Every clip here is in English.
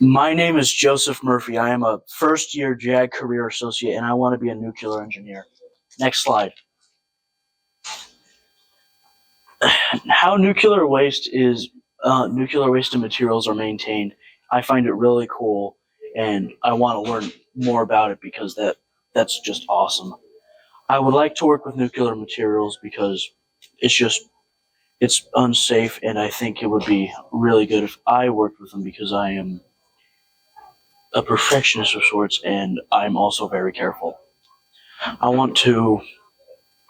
My name is Joseph Murphy. I am a first year JAG career associate and I want to be a nuclear engineer. Next slide. How nuclear waste and materials are maintained. I find it really cool and I want to learn more about it because that's just awesome. I would like to work with nuclear materials because it's unsafe, and I think it would be really good if I worked with them because I am a perfectionist of sorts and I'm also very careful. I want to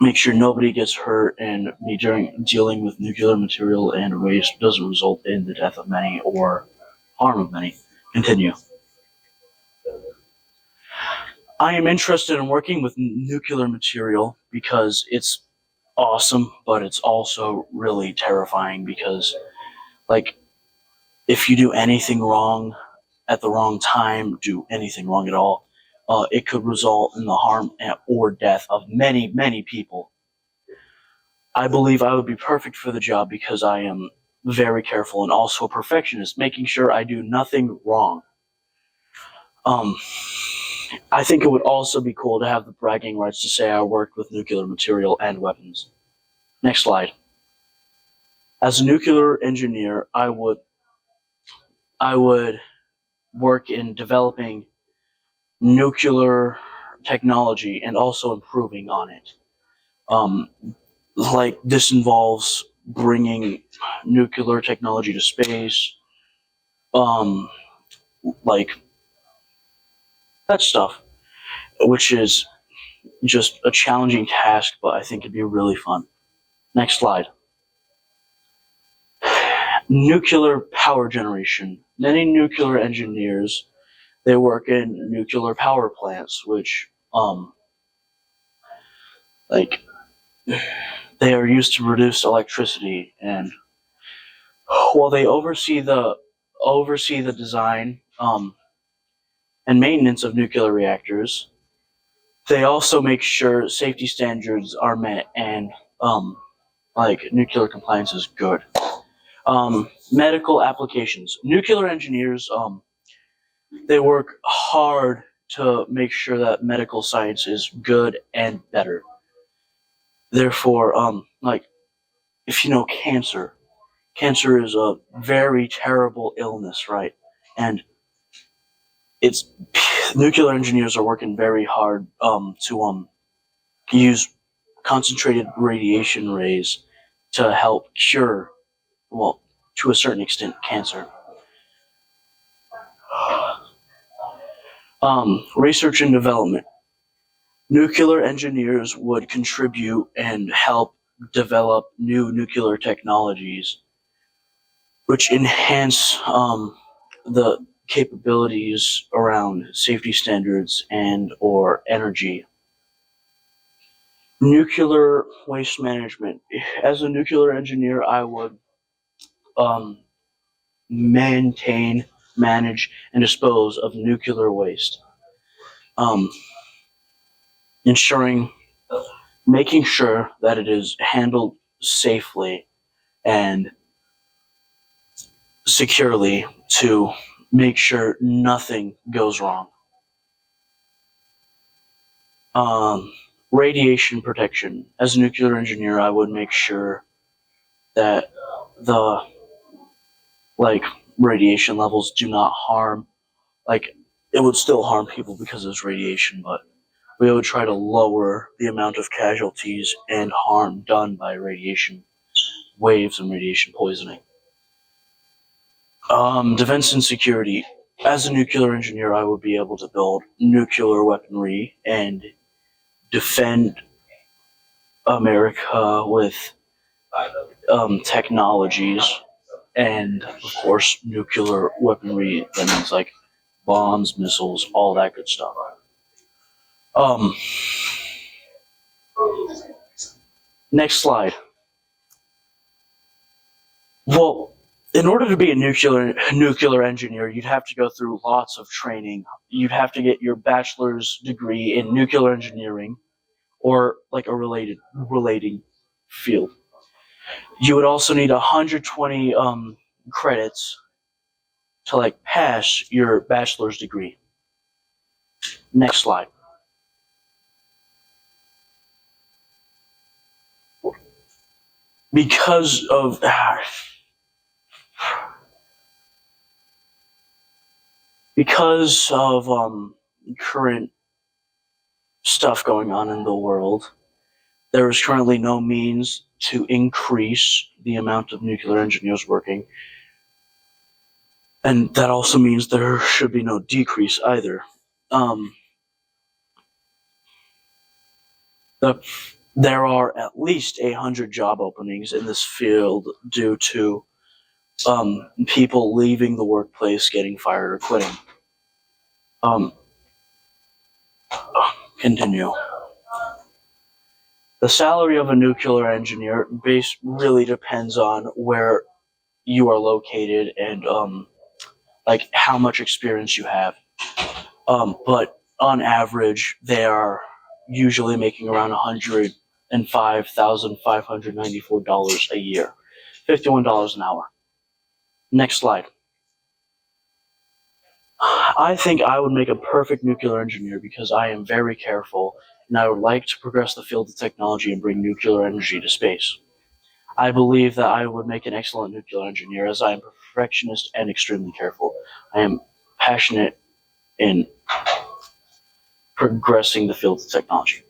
make sure nobody gets hurt, and me during dealing with nuclear material and waste doesn't result in the death of many or harm of many. Continue. I am interested in working with nuclear material because it's awesome, but it's also really terrifying because, like, if you do anything wrong at the wrong time, do anything wrong at all, it could result in the harm or death of many, many people. I believe I would be perfect for the job because I am very careful and also a perfectionist, making sure I do nothing wrong. I think it would also be cool to have the bragging rights to say I worked with nuclear material and weapons. Next slide. As a nuclear engineer, I would work in developing nuclear technology and also improving on it. Like, this involves bringing nuclear technology to space, like that stuff, which is just a challenging task, but I think it'd be really fun. Next slide. Nuclear power generation. Many nuclear engineers, they work in nuclear power plants, which, like, they are used to produce electricity, and while they oversee the design and maintenance of nuclear reactors, they also make sure safety standards are met and like nuclear compliance is good. Medical applications. Nuclear engineers, they work hard to make sure that medical science is good and better. Therefore, like, if you know cancer is a very terrible illness, right? And it's nuclear engineers are working very hard to use concentrated radiation rays to help cure, well, to a certain extent, cancer. Research and development. Nuclear engineers would contribute and help develop new nuclear technologies, which enhance the capabilities around safety standards and or energy. Nuclear waste management. As a nuclear engineer, I would maintain, manage, and dispose of nuclear waste, making sure that it is handled safely and securely to make sure nothing goes wrong. Radiation protection. As a nuclear engineer, I would make sure that the radiation levels do not harm. Like, it would still harm people because it's radiation, but we would try to lower the amount of casualties and harm done by radiation waves and radiation poisoning. Defense and security. As a nuclear engineer, I would be able to build nuclear weaponry and defend America with technologies, and of course nuclear weaponry. That means like bombs, missiles, all that good stuff. Next slide. Well, in order to be a nuclear engineer, you'd have to go through lots of training. You'd have to get your bachelor's degree in nuclear engineering or like a relating field. You would also need 120 credits to like pass your bachelor's degree. Next slide. Because of current stuff going on in the world, there is currently no means to increase the amount of nuclear engineers working. And that also means there should be no decrease either. There are at least 100 job openings in this field due to people leaving the workplace, getting fired, or quitting. Continue. The salary of a nuclear engineer really depends on where you are located and like how much experience you have. But on average, they are usually making around $105,594 a year, $51 an hour. Next slide. I think I would make a perfect nuclear engineer because I am very careful and I would like to progress the field of technology and bring nuclear energy to space. I believe that I would make an excellent nuclear engineer as I am a perfectionist and extremely careful. I am passionate in progressing the field of technology.